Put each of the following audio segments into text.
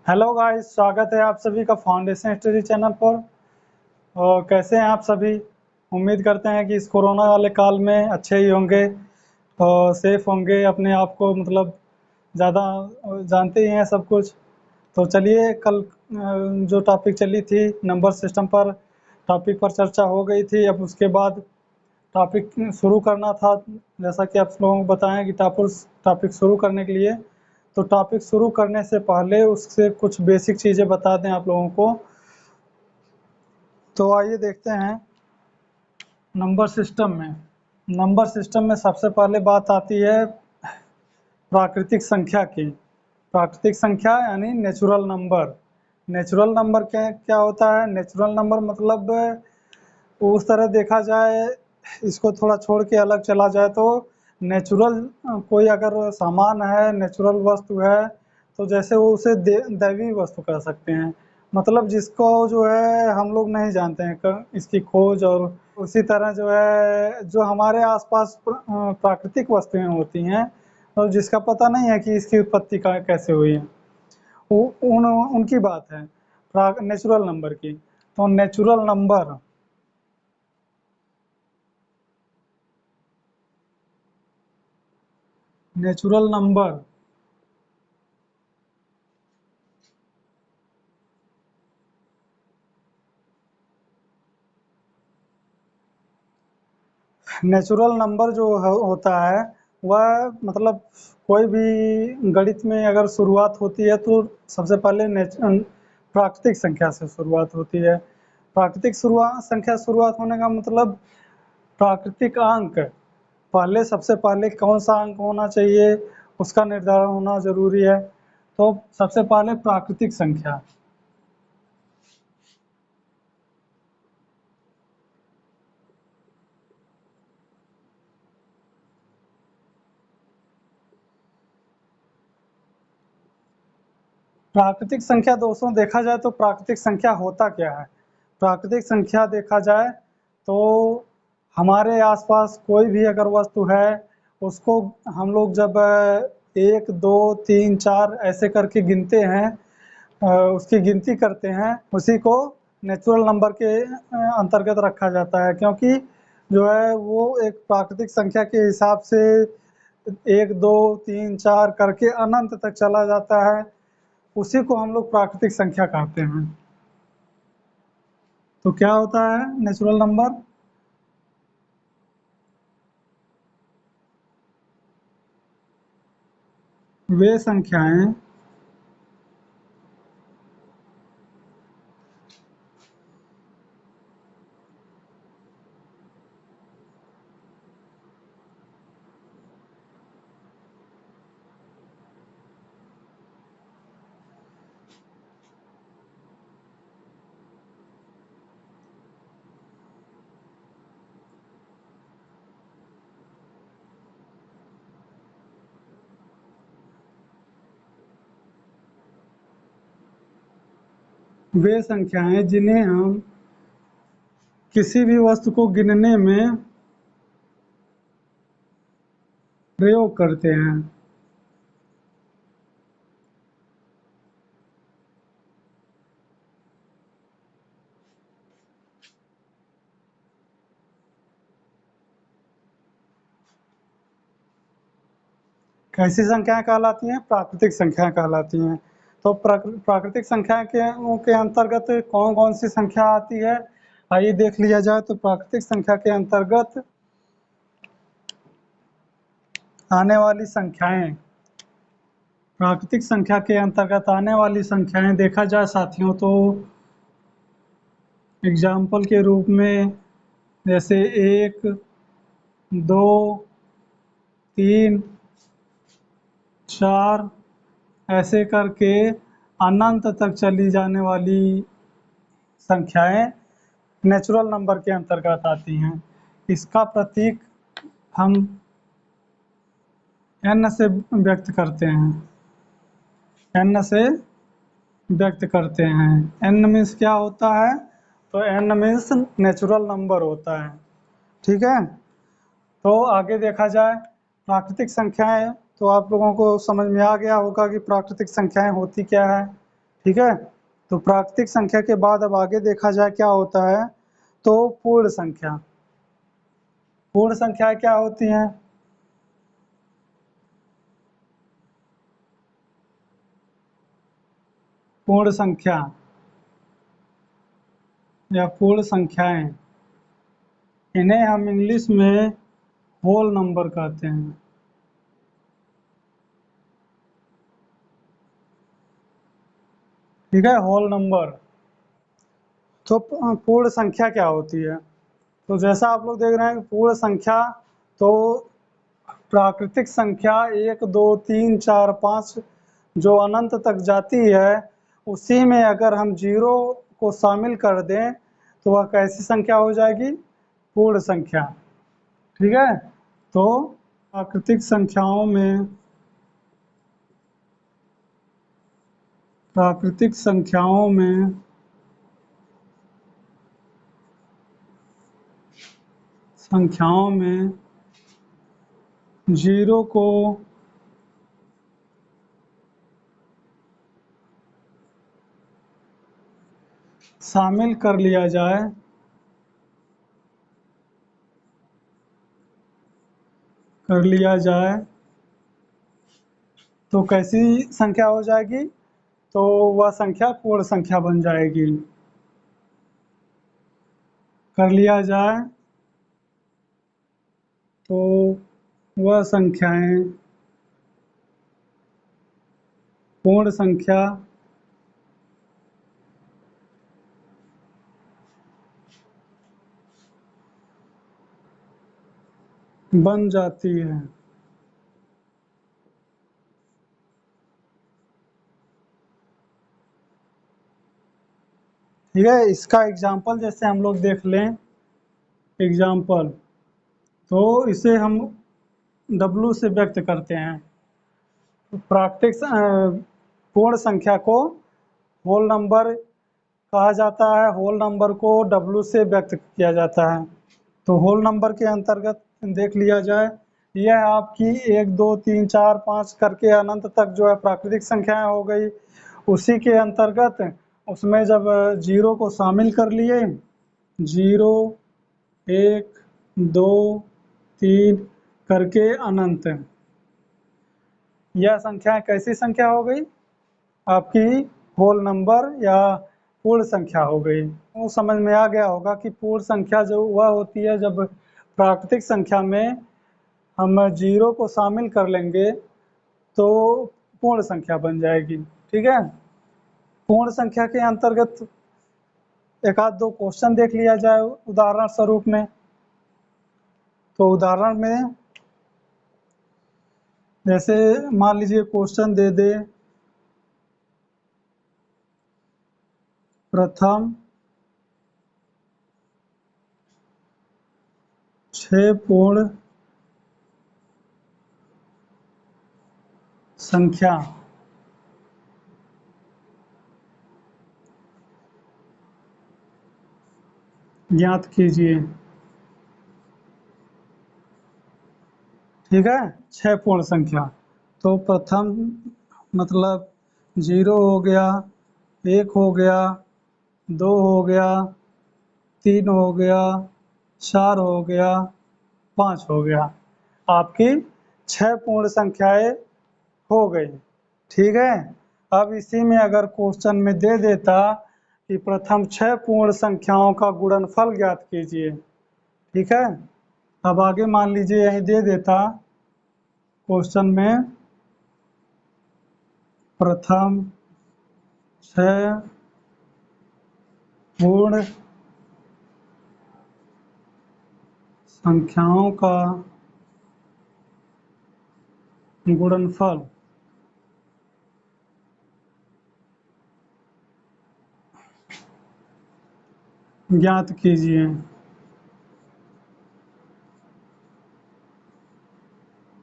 Hello guys, स्वागत है आप सभी का फाउंडेशन स्टडी चैनल पर। और कैसे हैं आप सभी? उम्मीद करते हैं कि इस कोरोना वाले काल में अच्छे ही होंगे और सेफ होंगे, अपने आप को मतलब ज़्यादा जानते ही हैं सब कुछ। तो चलिए, कल जो टॉपिक चली थी नंबर सिस्टम पर, टॉपिक पर चर्चा हो गई थी। अब उसके बाद टॉपिक शुरू करना था। जैसा कि आप लोगों को बताएं कि टॉपिक शुरू करने के लिए, तो टॉपिक शुरू करने से पहले उससे कुछ बेसिक चीज़ें बता दें आप लोगों को। तो आइए देखते हैं। नंबर सिस्टम में सबसे पहले बात आती है प्राकृतिक संख्या की। प्राकृतिक संख्या यानी नेचुरल नंबर। नेचुरल नंबर क्या क्या होता है? नेचुरल नंबर मतलब उस तरह देखा जाए, इसको थोड़ा छोड़ के अलग चला जाए तो नेचुरल कोई अगर सामान है, नेचुरल वस्तु है, तो जैसे वो उसे दैवीय वस्तु कह सकते हैं। मतलब जिसको जो है हम लोग नहीं जानते हैं इसकी खोज। और उसी तरह जो है जो हमारे आसपास प्राकृतिक वस्तुएं होती हैं, तो जिसका पता नहीं है कि इसकी उत्पत्ति का कैसे हुई है, उनकी बात है नेचुरल नंबर की। तो नेचुरल नंबर नेचुरल नंबर जो होता है वह मतलब कोई भी गणित में अगर शुरुआत होती है तो सबसे पहले प्राकृतिक संख्या से शुरुआत होती है। प्राकृतिक शुरुआत होने का मतलब प्राकृतिक अंक, पहले सबसे पहले कौन सा अंक होना चाहिए उसका निर्धारण होना जरूरी है। तो सबसे पहले प्राकृतिक संख्या। प्राकृतिक संख्या दोस्तों देखा जाए तो प्राकृतिक संख्या होता क्या है? प्राकृतिक संख्या देखा जाए तो हमारे आसपास कोई भी अगर वस्तु है, उसको हम लोग जब 1 2 3 4 ऐसे करके गिनते हैं, उसकी गिनती करते हैं, उसी को नेचुरल नंबर के अंतर्गत रखा जाता है। क्योंकि जो है वो एक प्राकृतिक संख्या के हिसाब से 1 2 3 4 करके अनंत तक चला जाता है। उसी को हम लोग प्राकृतिक संख्या कहते हैं। तो क्या होता है नेचुरल नंबर? वे संख्याएं वे संख्याएं जिन्हें हम किसी भी वस्तु को गिनने में प्रयोग करते हैं। कैसी संख्याएं कहलाती हैं? प्राकृतिक संख्याएं कहलाती हैं। तो प्राकृतिक संख्या के अंतर्गत कौन कौन सी संख्या आती है, आइए देख लिया जाए। तो प्राकृतिक संख्या के अंतर्गत आने वाली संख्याएं, प्राकृतिक संख्या के अंतर्गत आने वाली संख्याएं देखा जाए साथियों, तो एग्जाम्पल के रूप में जैसे 1 2 3 4 ऐसे करके अनंत तक चली जाने वाली संख्याएं नेचुरल नंबर के अंतर्गत आती हैं। इसका प्रतीक हम n से व्यक्त करते हैं। n से व्यक्त करते हैं। n मीन्स क्या होता है? तो n मीन्स नेचुरल नंबर होता है। ठीक है। तो आगे देखा जाए प्राकृतिक संख्याएं, तो आप लोगों को समझ में आ गया होगा कि प्राकृतिक संख्याएं होती क्या है। ठीक है। तो प्राकृतिक संख्या के बाद अब आगे देखा जाए क्या होता है, तो पूर्ण संख्या। पूर्ण संख्या क्या होती हैं? पूर्ण संख्या या पूर्ण संख्याएं, इन्हें हम इंग्लिश में होल नंबर कहते हैं। ठीक है, होल नंबर। तो पूर्ण संख्या क्या होती है? तो जैसा आप लोग देख रहे हैं पूर्ण संख्या, तो प्राकृतिक संख्या 1 2 3 4 5 जो अनंत तक जाती है, उसी में अगर हम जीरो को शामिल कर दें तो वह कैसी संख्या हो जाएगी? पूर्ण संख्या। ठीक है। तो प्राकृतिक संख्याओं में, प्राकृतिक संख्याओं में संख्याओं में जीरो को शामिल कर लिया जाए तो कैसी संख्या हो जाएगी? तो वह संख्या पूर्ण संख्या बन जाएगी। कर लिया जाए तो वह संख्याएं पूर्ण संख्या बन जाती है। ठीक है, इसका एग्जाम्पल जैसे हम लोग देख लें, एग्जाम्पल, तो इसे हम W से व्यक्त करते हैं। प्राकृतिक पूर्ण संख्या को होल नंबर कहा जाता है, होल नंबर को W से व्यक्त किया जाता है। तो होल नंबर के अंतर्गत देख लिया जाए, यह आपकी 1 2 3 4 5 करके अनंत तक जो है प्राकृतिक संख्याएं हो गई। उसी के अंतर्गत उसमें जब जीरो को शामिल कर लिए, 0 1 2 3 करके अनंत, यह संख्या कैसी संख्या हो गई? आपकी होल नंबर या पूर्ण संख्या हो गई। वो समझ में आ गया होगा कि पूर्ण संख्या जो वह होती है जब प्राकृतिक संख्या में हम जीरो को शामिल कर लेंगे तो पूर्ण संख्या बन जाएगी। ठीक है। पूर्ण संख्या के अंतर्गत एक आध दो क्वेश्चन देख लिया जाए उदाहरण स्वरूप में। तो उदाहरण में जैसे मान लीजिए क्वेश्चन दे दे, प्रथम 6 पूर्ण संख्या ज्ञात कीजिए। ठीक है, 6 पूर्ण संख्या। तो प्रथम मतलब 0 हो गया, 1 हो गया, 2 हो गया, 3 हो गया, 4 हो गया, 5 हो गया। आपकी 6 पूर्ण संख्याएं हो गई। ठीक है। अब इसी में अगर क्वेश्चन में दे देता कि प्रथम 6 पूर्ण संख्याओं का गुणनफल ज्ञात कीजिए। ठीक है। अब आगे मान लीजिए यही दे देता क्वेश्चन में, प्रथम 6 पूर्ण संख्याओं का गुणनफल ज्ञात कीजिए।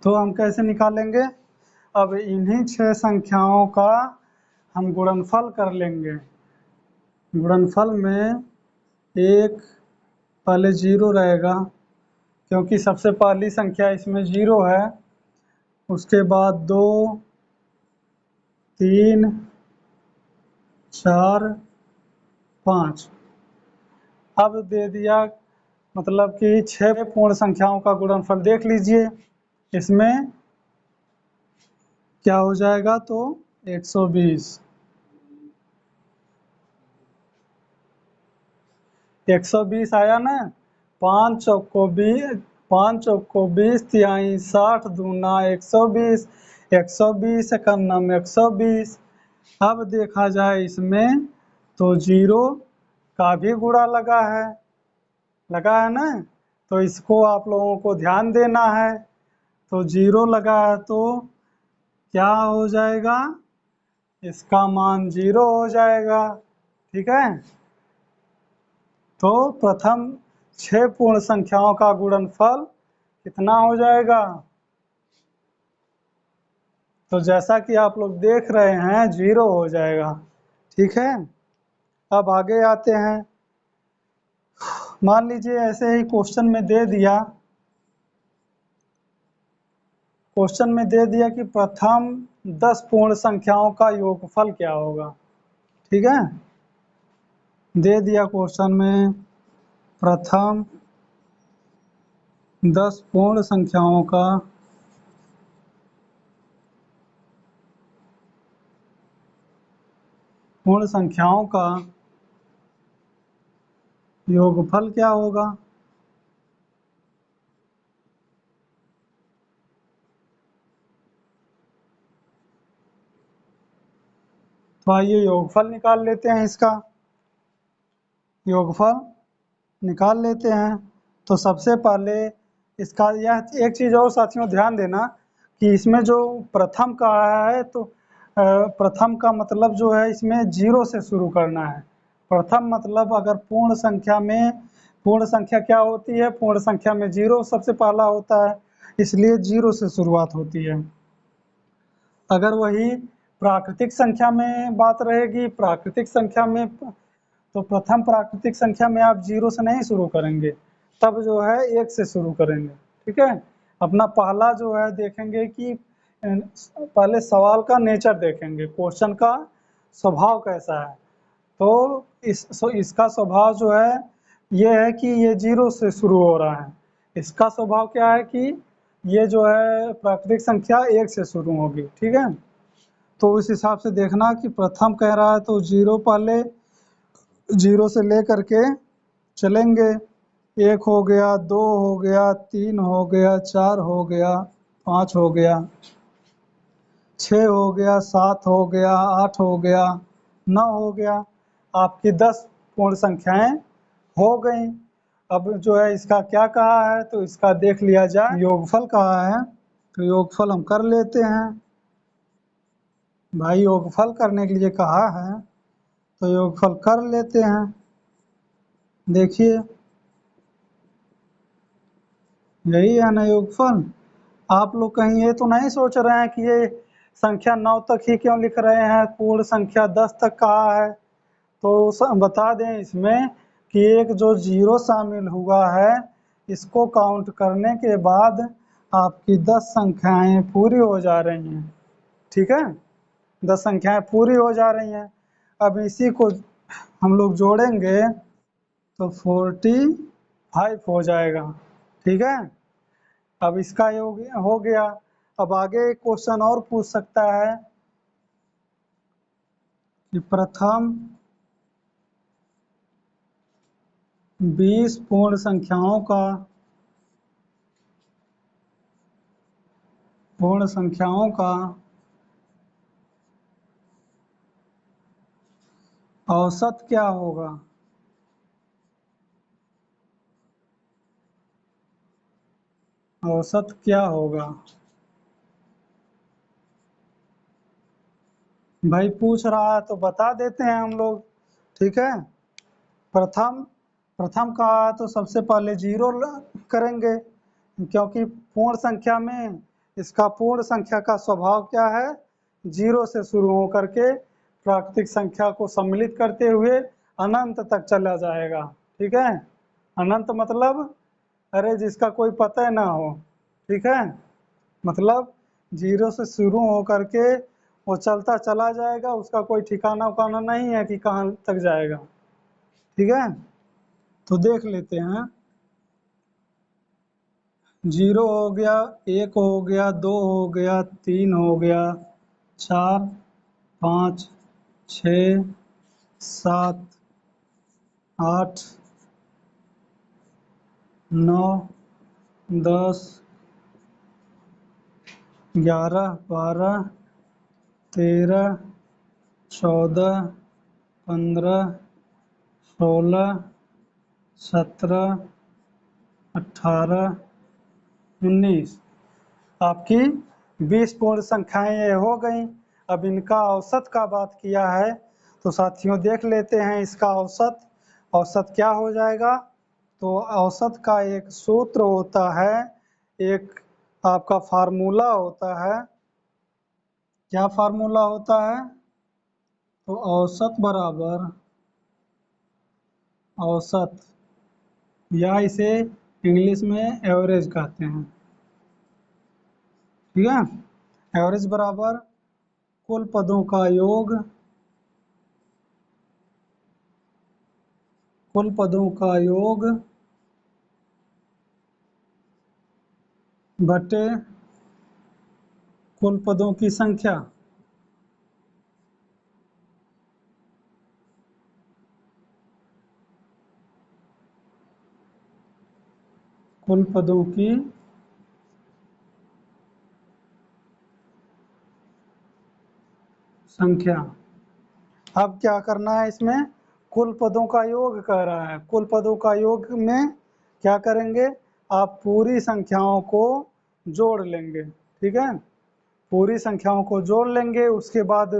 तो हम कैसे निकालेंगे? अब इन्हीं 6 संख्याओं का हम गुणनफल कर लेंगे। गुणनफल में एक पहले 0 रहेगा क्योंकि सबसे पहली संख्या इसमें 0 है। उसके बाद 2 3 4 5। अब दे दिया मतलब कि 6 पूर्ण संख्याओं का गुणनफल देख लीजिए, इसमें क्या हो जाएगा तो 120। 120 आया ना। 5 चौको 20, 5 चौको 20 तिहाई 60 दूना 120, 120 का नाम 120। अब देखा जाए इसमें तो जीरो का भी गुणा लगा है ना, तो इसको आप लोगों को ध्यान देना है। तो जीरो लगा है तो क्या हो जाएगा, इसका मान जीरो हो जाएगा। ठीक है, तो प्रथम 6 पूर्ण संख्याओं का गुणनफल कितना हो जाएगा, तो जैसा कि आप लोग देख रहे हैं जीरो हो जाएगा। ठीक है, अब आगे आते हैं। मान लीजिए ऐसे ही क्वेश्चन में दे दिया कि प्रथम 10 पूर्ण संख्याओं का योगफल क्या होगा। ठीक है, दे दिया क्वेश्चन में प्रथम 10 पूर्ण संख्याओं का योगफल क्या होगा। तो आइए योगफल निकाल लेते हैं, इसका योगफल निकाल लेते हैं। तो सबसे पहले इसका यह एक चीज़ और साथियों ध्यान देना कि इसमें जो प्रथम का है तो प्रथम का मतलब जो है इसमें जीरो से शुरू करना है। प्रथम मतलब अगर पूर्ण संख्या क्या होती है, पूर्ण संख्या में जीरो सबसे पहला होता है, इसलिए जीरो से शुरुआत होती है। अगर वही प्राकृतिक संख्या में बात रहेगी, प्राकृतिक संख्या में तो प्रथम प्राकृतिक संख्या में आप जीरो से नहीं शुरू करेंगे, तब जो है एक से शुरू करेंगे। ठीक है, अपना पहला जो है देखेंगे कि पहले सवाल का नेचर देखेंगे, क्वेश्चन का स्वभाव कैसा है। तो इसका स्वभाव जो है ये है कि ये जीरो से शुरू हो रहा है। इसका स्वभाव क्या है कि ये जो है प्राकृतिक संख्या एक से शुरू होगी। ठीक है, तो उस हिसाब से देखना कि प्रथम कह रहा है तो जीरो पहले जीरो से लेकर के चलेंगे। एक हो गया, दो हो गया, तीन हो गया, चार हो गया, पाँच हो गया, 6 हो गया, 7 हो गया, 8 हो गया, 9 हो गया। आपकी 10 पूर्ण संख्याएं हो गई। अब जो है इसका क्या कहा है तो इसका देख लिया जाए, योगफल कहा है तो योगफल हम कर लेते हैं। भाई योगफल करने के लिए कहा है तो योगफल कर लेते हैं। देखिए यही है ना योगफल। आप लोग कहीं ये तो नहीं सोच रहे हैं कि ये संख्या 9 तक ही क्यों लिख रहे हैं, पूर्ण संख्या 10 तक कहा है। तो बता दें इसमें कि एक जो जीरो शामिल हुआ है इसको काउंट करने के बाद आपकी 10 संख्याएं पूरी हो जा रही हैं। ठीक है, 10 संख्याएं पूरी हो जा रही हैं। अब इसी को हम लोग जोड़ेंगे तो 45 हो जाएगा। ठीक है, अब इसका योग हो गया। अब आगे एक क्वेश्चन और पूछ सकता है कि प्रथम 20 पूर्ण संख्याओं का औसत क्या होगा। औसत क्या होगा भाई पूछ रहा है तो बता देते हैं हम लोग। ठीक है, प्रथम प्रथम का तो सबसे पहले जीरो करेंगे, क्योंकि पूर्ण संख्या में इसका पूर्ण संख्या का स्वभाव क्या है, जीरो से शुरू होकर के प्राकृतिक संख्या को सम्मिलित करते हुए अनंत तक चला जाएगा। ठीक है, अनंत मतलब अरे जिसका कोई पता ही ना हो। ठीक है, मतलब जीरो से शुरू होकर के वो चलता चला जाएगा, उसका कोई ठिकाना उकाना नहीं है कि कहाँ तक जाएगा। ठीक है, तो देख लेते हैं। 0 हो गया, 1 हो गया, 2 हो गया, 3 हो गया, 4, 5, 6, 7, 8, 9, 10, 11, 12, 13, 14, 15, 16, 17, 18, 19। आपकी 20 पूर्ण संख्याएं ये हो गई। अब इनका औसत का बात किया है तो साथियों देख लेते हैं इसका औसत। औसत क्या हो जाएगा? तो औसत का एक सूत्र होता है, एक आपका फार्मूला होता है। क्या फार्मूला होता है? तो औसत बराबर औसत, या इसे इंग्लिश में एवरेज कहते हैं। ठीक है, एवरेज बराबर कुल पदों का योग, कुल पदों का योग बटे कुल पदों की संख्या। कुल पदों की संख्या। अब क्या करना है इसमें? कुल पदों का योग कह रहा है। कुल पदों का योग में क्या करेंगे? आप पूरी संख्याओं को जोड़ लेंगे। ठीक है, पूरी संख्याओं को जोड़ लेंगे। उसके बाद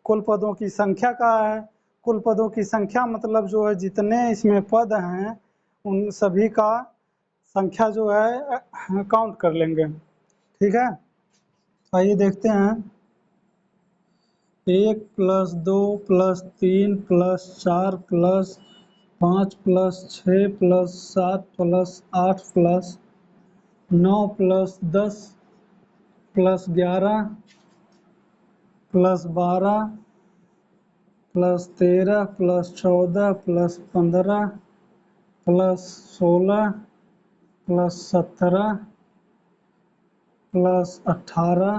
कुल पदों की संख्या का है। कुल पदों की संख्या मतलब जो है जितने इसमें पद हैं उन सभी का संख्या जो है काउंट कर लेंगे। ठीक है, आइए देखते हैं। 1 + 2 + 3 + 4 + 5 + 6 + 7 + 8 + 9 + 10 + 11 + 12 + 13 + 14 + 15 + 16 + 17 + 18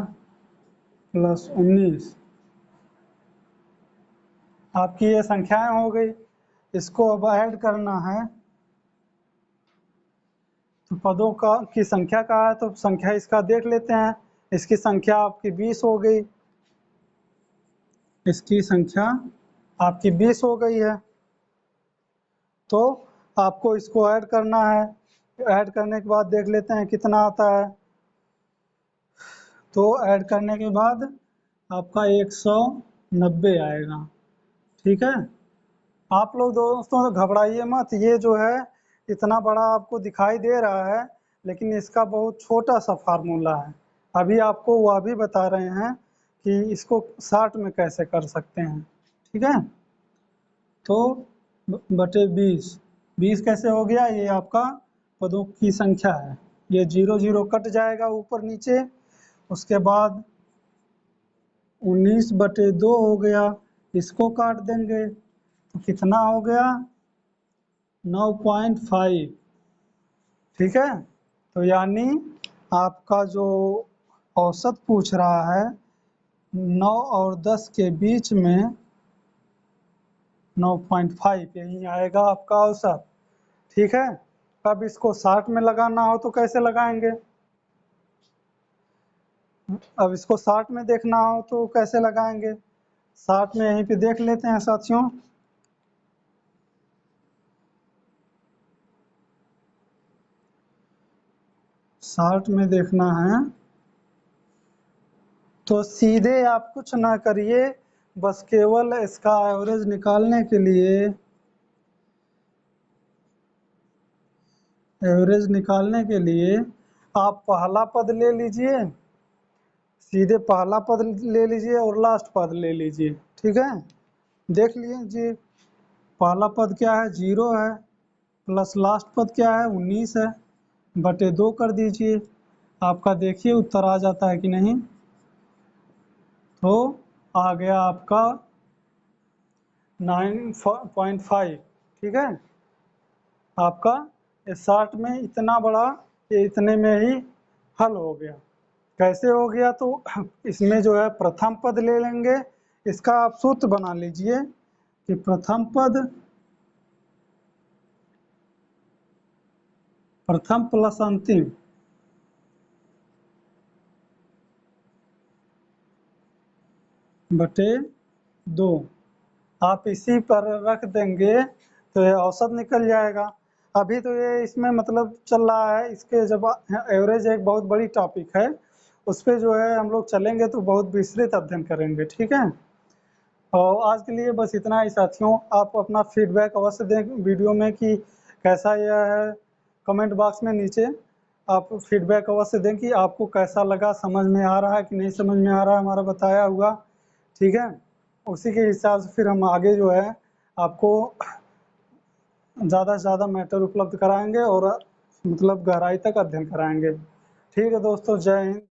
+ 19। आपकी ये संख्याएं हो गई। इसको अब ऐड करना है। तो पदों का की संख्या का है तो संख्या इसका देख लेते हैं। इसकी संख्या आपकी 20 हो गई। इसकी संख्या आपकी 20 हो गई है। तो आपको इसको ऐड करना है। ऐड करने के बाद देख लेते हैं कितना आता है। तो ऐड करने के बाद आपका 190 आएगा। ठीक है, आप लोग दोस्तों घबराइए मत। ये जो है इतना बड़ा आपको दिखाई दे रहा है, लेकिन इसका बहुत छोटा सा फार्मूला है। अभी आपको वह भी बता रहे हैं कि इसको 60 में कैसे कर सकते हैं। ठीक है, तो बटे 20। 20 कैसे हो गया? ये आपका पदों की संख्या है। ये 0 0 कट जाएगा ऊपर नीचे। उसके बाद 19/2 हो गया, इसको काट देंगे तो कितना हो गया? 9.5। ठीक है, तो यानी आपका जो औसत पूछ रहा है 9 और 10 के बीच में 9.5 यही आएगा आपका औसत। ठीक है, अब इसको 60 में लगाना हो तो कैसे लगाएंगे? अब इसको 60 में देखना हो तो कैसे लगाएंगे? 60 में यहीं पे देख लेते हैं साथियों। 60 में देखना है तो सीधे आप कुछ ना करिए, बस केवल इसका एवरेज निकालने के लिए, एवरेज निकालने के लिए आप पहला पद ले लीजिए, सीधे पहला पद ले लीजिए और लास्ट पद ले लीजिए। ठीक है, देख लीजिए पहला पद क्या है? 0 है, प्लस लास्ट पद क्या है? 19 है, बटे 2 कर दीजिए। आपका देखिए उत्तर आ जाता है कि नहीं। तो आ गया आपका 9.5, ठीक है। आपका इस 60 में इतना बड़ा कि इतने में ही हल हो गया। कैसे हो गया, तो इसमें जो है प्रथम पद ले लेंगे, इसका आप सूत्र बना लीजिए कि प्रथम प्लस अंतिम बटे 2, आप इसी पर रख देंगे तो ये औसत निकल जाएगा। अभी तो ये इसमें मतलब चल रहा है, इसके जब एवरेज एक बहुत बड़ी टॉपिक है, उस पर जो है हम लोग चलेंगे तो बहुत विस्तृत अध्ययन करेंगे, ठीक है। और आज के लिए बस इतना ही साथियों, आप अपना फीडबैक अवश्य दें वीडियो में कि कैसा यह है। कमेंट बॉक्स में नीचे आप फीडबैक अवश्य दें कि आपको कैसा लगा, समझ में आ रहा है कि नहीं समझ में आ रहा है हमारा बताया हुआ, ठीक है। उसी के हिसाब से फिर हम आगे जो है आपको ज़्यादा से ज़्यादा मैटर उपलब्ध कराएंगे और मतलब गहराई तक अध्ययन कराएंगे। ठीक है दोस्तों, जय हिंद।